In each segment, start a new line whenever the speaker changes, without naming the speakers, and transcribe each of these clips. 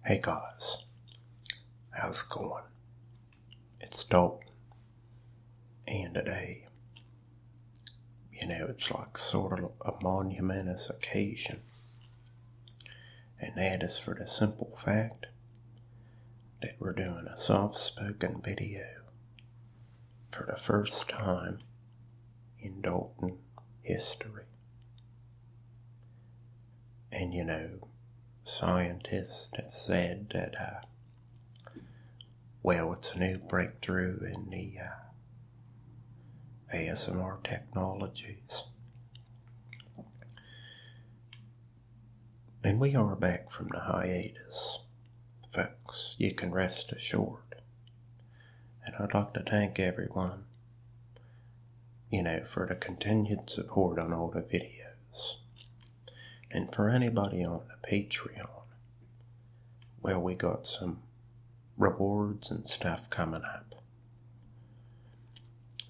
Hey guys, how's it going? It's Dalton, and today, it's like sort of a monumentous occasion, and that is for the simple fact that we're doing a soft-spoken video for the first time in Dalton history. And scientists have said that, it's a new breakthrough in the ASMR technologies. And we are back from the hiatus, folks, you can rest assured. And I'd like to thank everyone, for the continued support on all the videos. And for anybody on the Patreon, we got some rewards and stuff coming up.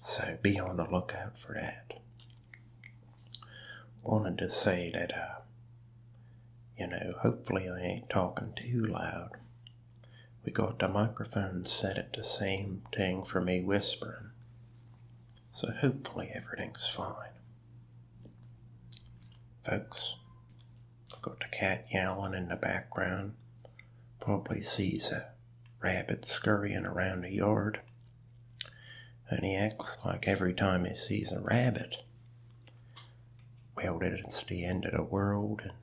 So be on the lookout for that. Wanted to say that, hopefully I ain't talking too loud. We got the microphone set at the same thing for me whispering. So hopefully everything's fine. Folks, I've got the cat yowling in the background. Probably sees a rabbit scurrying around the yard. And he acts like every time he sees a rabbit, that it's the end of the world and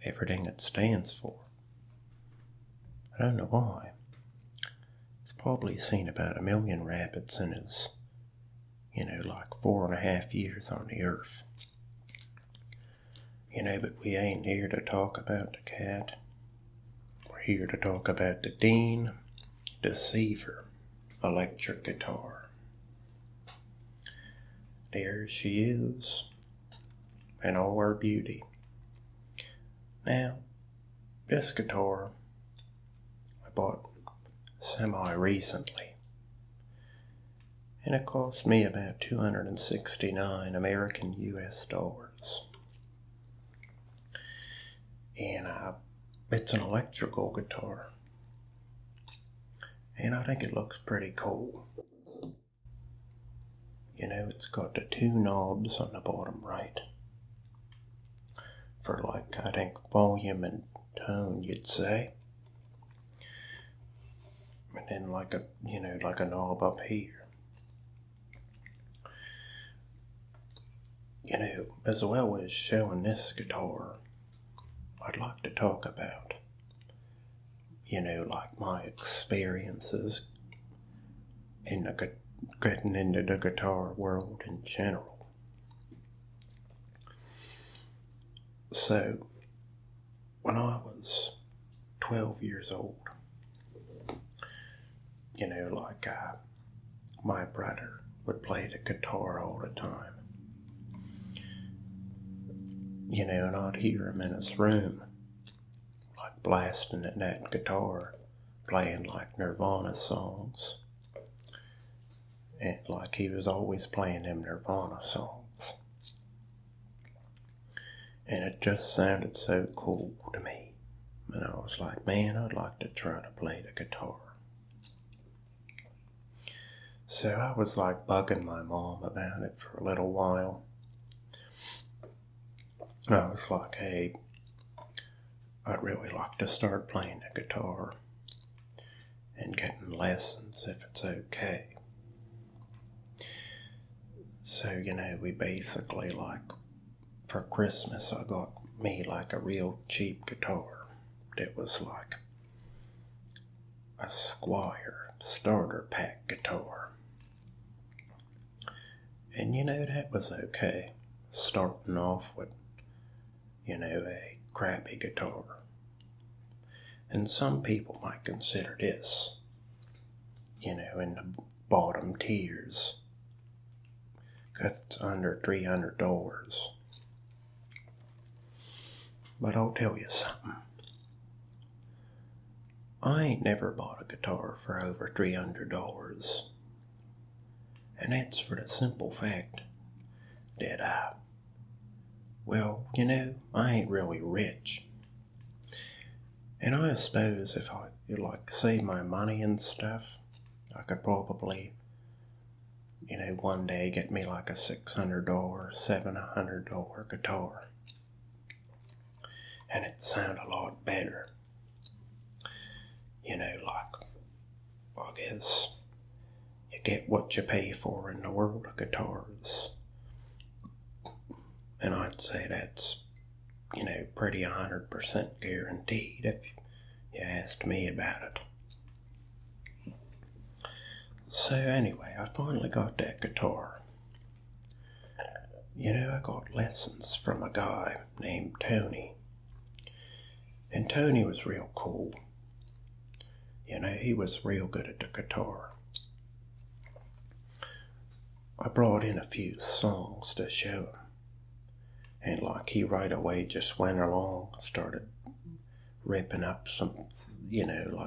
everything it stands for. I don't know why. He's probably seen about 1 million rabbits in his, 4.5 years on the earth. But we ain't here to talk about the cat. We're here to talk about the Dean Deceiver electric guitar. There she is, in all her beauty. Now, this guitar I bought semi-recently, and it cost me about $269 American US dollars. And it's an electrical guitar, and I think it looks pretty cool. It's got the 2 knobs on the bottom right for I think volume and tone, you'd say. And then like a knob up here. As well as showing this guitar, I'd like to talk about, my experiences in getting into the guitar world in general. So, when I was 12 years old, my brother would play the guitar all the time. And I'd hear him in his room, blasting at that guitar, playing Nirvana songs. And he was always playing them Nirvana songs. And it just sounded so cool to me. And I was like, man, I'd like to try to play the guitar. So I was bugging my mom about it for a little while. I was like, hey, I'd really like to start playing the guitar and getting lessons if it's okay. So, we basically for Christmas I got me a real cheap guitar that was a Squire starter pack guitar. And that was okay, starting off with, a crappy guitar. And some people might consider this, in the bottom tiers, because it's under $300. But I'll tell you something. I ain't never bought a guitar for over $300. And that's for the simple fact that I ain't really rich. And I suppose if I like save my money and stuff, I could probably, one day get me like a $600, $700 guitar. And it'd sound a lot better. I guess you get what you pay for in the world of guitars. And I'd say that's, pretty 100% guaranteed if you asked me about it. So anyway, I finally got that guitar. I got lessons from a guy named Tony. And Tony was real cool. He was real good at the guitar. I brought in a few songs to show him. And he right away just went along, started ripping up some,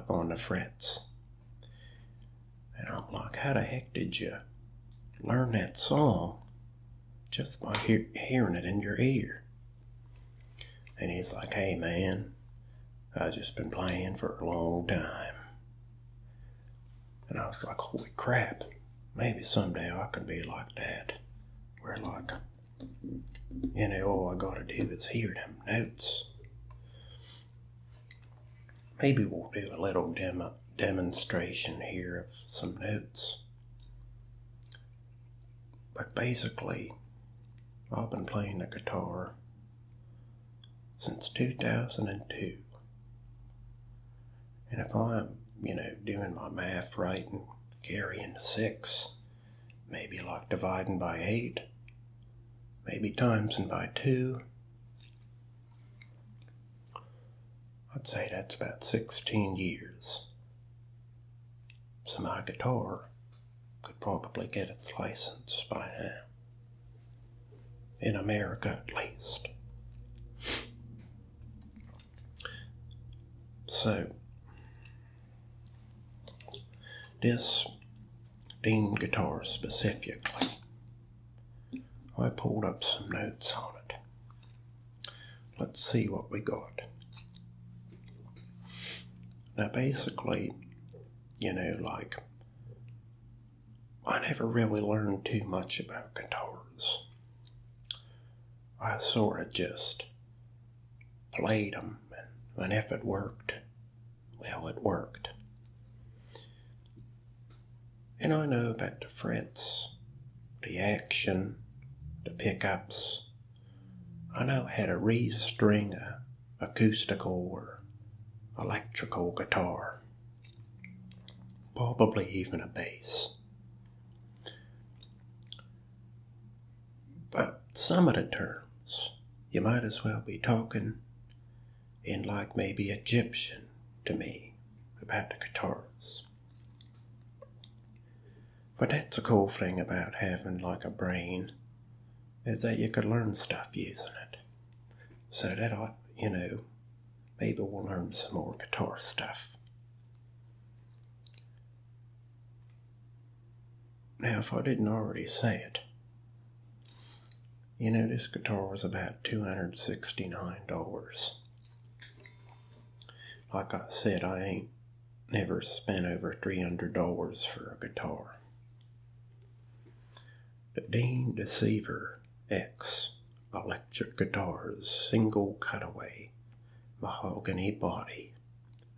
on the frets. And I'm like, how the heck did you learn that song just by hearing it in your ear? And he's like, hey man, I've just been playing for a long time. And I was like, holy crap, maybe someday I could be like that. Where all I gotta do is hear them notes. Maybe we'll do a little demonstration here of some notes. But basically, I've been playing the guitar since 2002. And if I'm, doing my math right and carrying the 6, maybe dividing by 8, maybe timesing by 2, I'd say that's about 16 years. So my guitar could probably get its license by now. In America, at least. So, this Dean guitar specifically, I pulled up some notes on it. Let's see what we got. Now basically, I never really learned too much about guitars. I sort of just played them, and if it worked, well, it worked. And I know about the frets, the action, the pickups. I know how to restring a acoustical or electrical guitar. Probably even a bass. But some of the terms, you might as well be talking in maybe Egyptian to me about the guitars. But that's a cool thing about having a brain, is that you could learn stuff using it. So that maybe we'll learn some more guitar stuff. Now, if I didn't already say it, this guitar was about $269. Like I said, I ain't never spent over $300 for a guitar. The Dean Deceiver X electric guitar's single cutaway mahogany body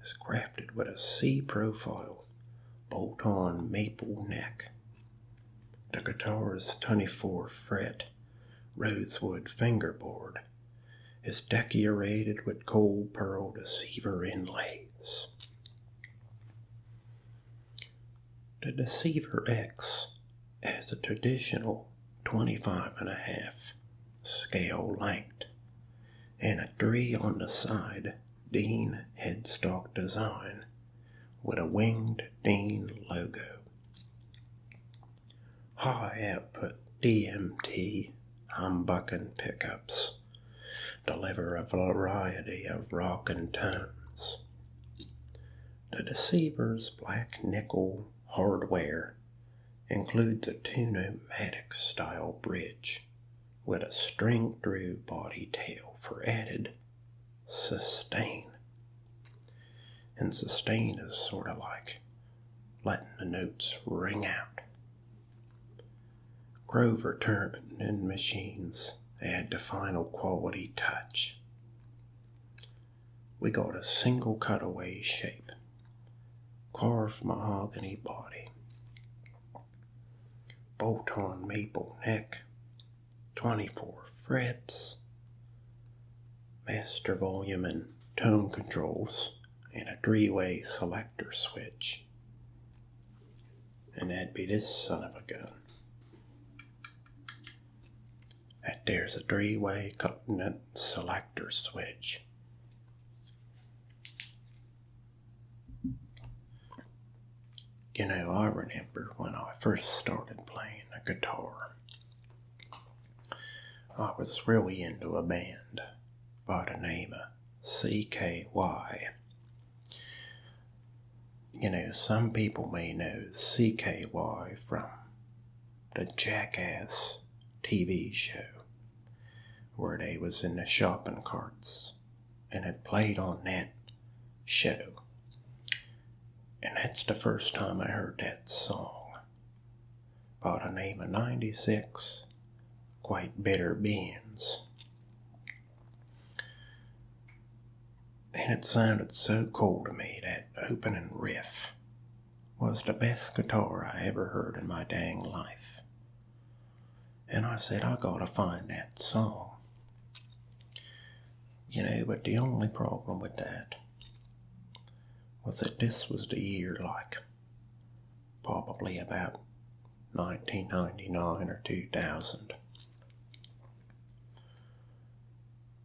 is crafted with a C-profile bolt-on maple neck. The guitar's 24-fret rosewood fingerboard is decorated with gold pearl Deceiver inlays. The Deceiver X has a traditional 25.5 scale length and a 3 on the side Dean headstock design with a winged Dean logo. High output DMT humbucking pickups deliver a variety of rockin' tones. The Deceiver's black nickel hardware includes a tune-o-matic style bridge with a string-through body tail for added sustain. And sustain is sort of like letting the notes ring out. Grover turning machines add the final quality touch. We got a single cutaway shape, carved mahogany body, bolt-on maple neck, 24 frets, master volume and tone controls, and a 3-way selector switch. And that'd be this son of a gun. That there's a 3-way selector switch. You know, I remember when I first started playing the guitar, I was really into a band by the name of CKY. You know, some people may know CKY from the Jackass TV show, where they was in the shopping carts, and it played on that show. And that's the first time I heard that song, by the name of 96 Quite Bitter Beans. And it sounded so cool to me, that opening riff was the best guitar I ever heard in my dang life. And I said, I gotta find that song. You know, but the only problem with that was that this was the year, like, probably about 1999 or 2000.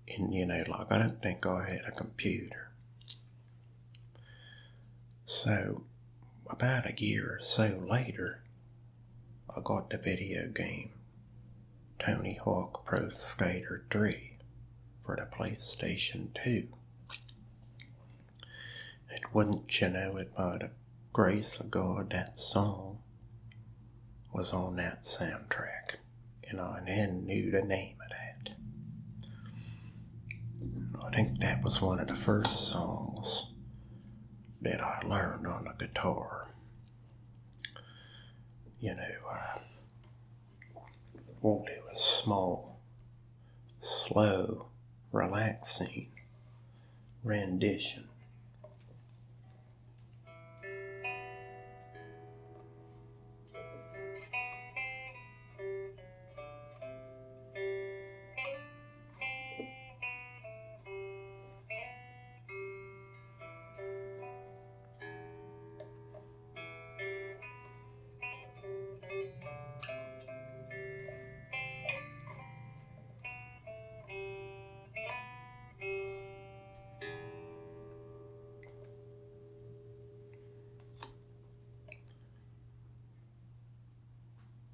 And, you know, like, I don't think I had a computer. So, about a year or so later, I got the video game Tony Hawk Pro Skater 3 for the PlayStation 2. And wouldn't you know it, by the grace of God, that song was on that soundtrack. And I then knew the name of that. I think that was one of the first songs that I learned on the guitar. You know, we'll do a small, slow, relaxing rendition.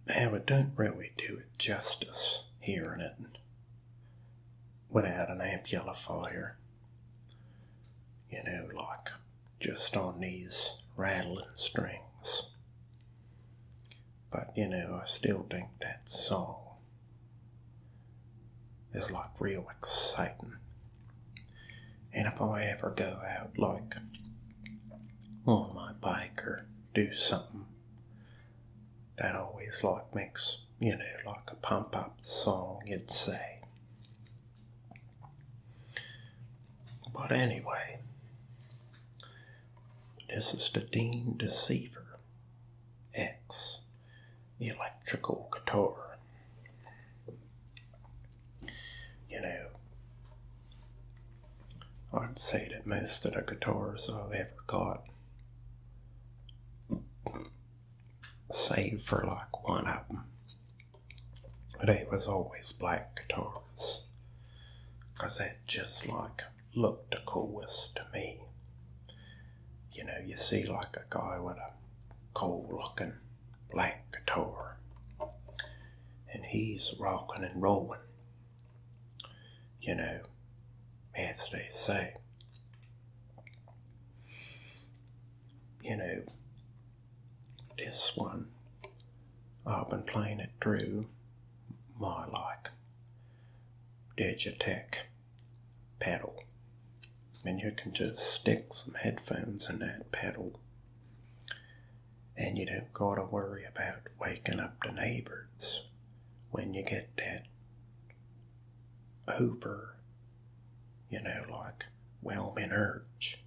Now, it don't really do it justice hearing it without an amplifier. You know, like just on these rattling strings. But, you know, I still think that song is like real exciting. And if I ever go out, like on my bike or do something, that always like makes, you know, like a pump up song, you'd say. But anyway, this is the Dean Deceiver X electrical guitar. You know, I'd say that most of the guitars I've ever got, save for like one of them, they was always black guitars, cause that just like looked the coolest to me. You know, you see like a guy with a cool looking black guitar, and he's rocking and rolling, you know, as they say. You know, this one, I've been playing it through my like Digitech pedal. And you can just stick some headphones in that pedal, and you don't gotta worry about waking up the neighbors when you get that over, like whelming urge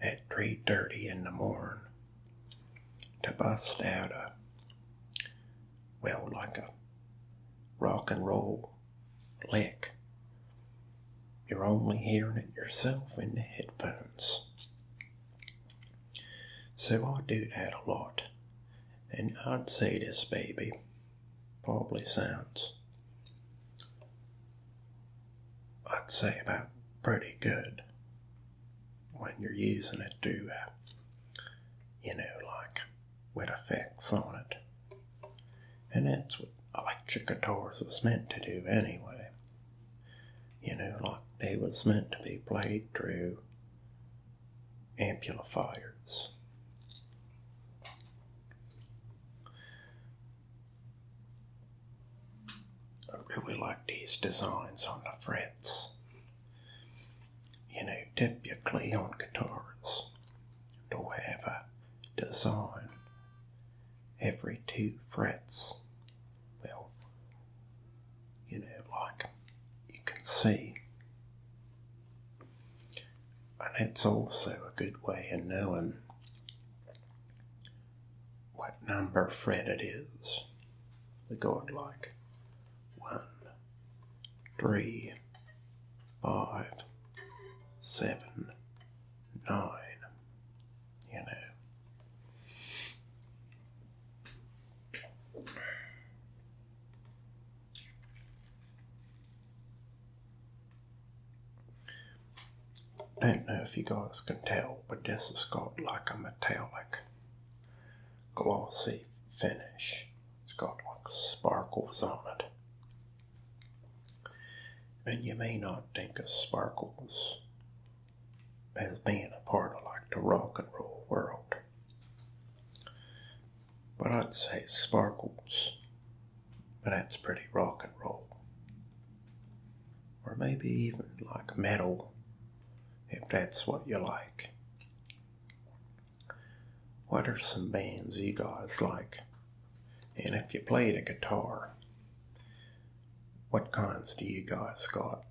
at 3:30 in the morning to bust out like a rock and roll lick. You're only hearing it yourself in the headphones. So I do that a lot. And I'd say this baby probably sounds, I'd say, about pretty good when you're using it to, like with effects on it. And that's what electric guitars was meant to do anyway. Like they was meant to be played through amplifiers. I really like these designs on the frets. Typically on guitars, they'll have a design every 2 frets. Well, like you can see. And it's also a good way of knowing what number fret it is. We got like 1, 3, 5, 7, 9, Don't know if you guys can tell, but this has got like a metallic, glossy finish. It's got like sparkles on it. And you may not think of sparkles as being a part of like the rock and roll world. But I'd say sparkles, but that's pretty rock and roll. Or maybe even like metal, if that's what you like. What are some bands you guys like? And if you play the guitar, what kinds do you guys got?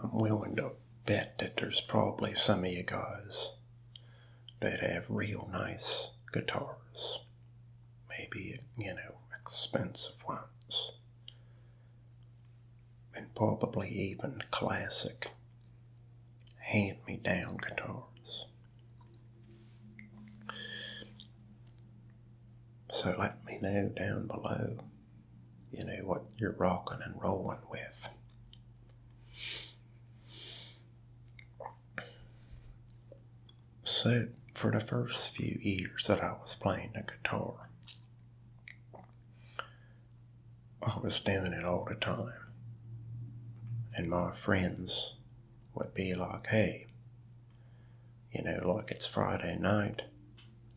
I'm willing to bet that there's probably some of you guys that have real nice guitars. Maybe, expensive ones. And probably even classic hand-me-down guitars. So let me know down below, what you're rocking and rolling with. So, for the first few years that I was playing the guitar, I was doing it all the time. And my friends would be like, hey, like it's Friday night,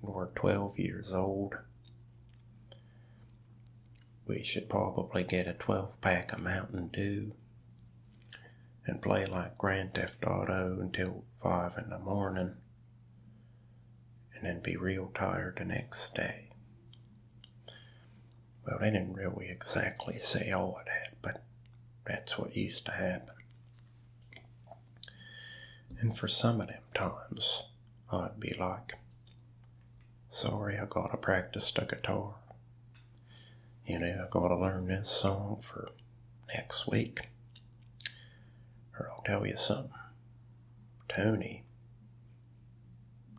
we're 12 years old, we should probably get a 12-pack of Mountain Dew and play like Grand Theft Auto until 5 in the morning, and then be real tired the next day. Well, they didn't really exactly say all of that, but that's what used to happen. And for some of them times, I'd be like, sorry, I gotta practice the guitar. I gotta learn this song for next week. Or I'll tell you something. Tony,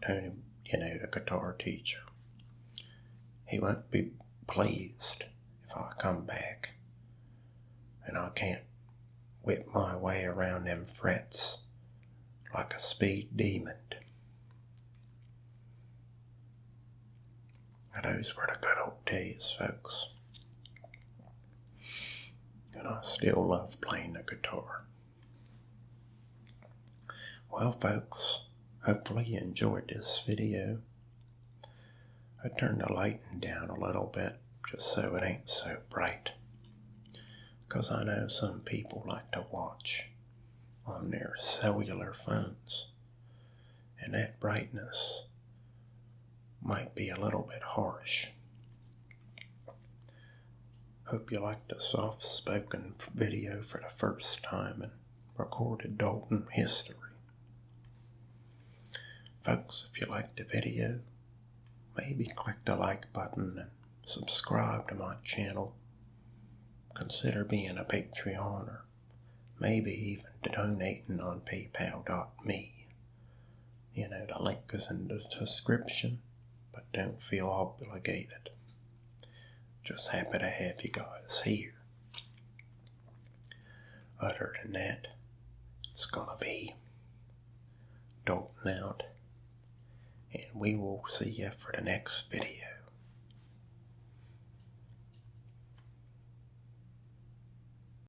the guitar teacher, he won't be pleased if I come back and I can't whip my way around them frets like a speed demon. Those were the good old days, folks. And I still love playing the guitar. Well, folks, hopefully you enjoyed this video. I turned the lighting down a little bit just so it ain't so bright. 'Cause I know some people like to watch on their cellular phones, and that brightness might be a little bit harsh. Hope you liked the soft-spoken video for the first time in recorded Dalton history. Folks, if you liked the video, maybe click the like button and subscribe to my channel. Consider being a Patreon, or maybe even donating on paypal.me. You know, the link is in the description, but don't feel obligated. Just happy to have you guys here. Other than that, it's gonna be Dalton out, and we will see you for the next video.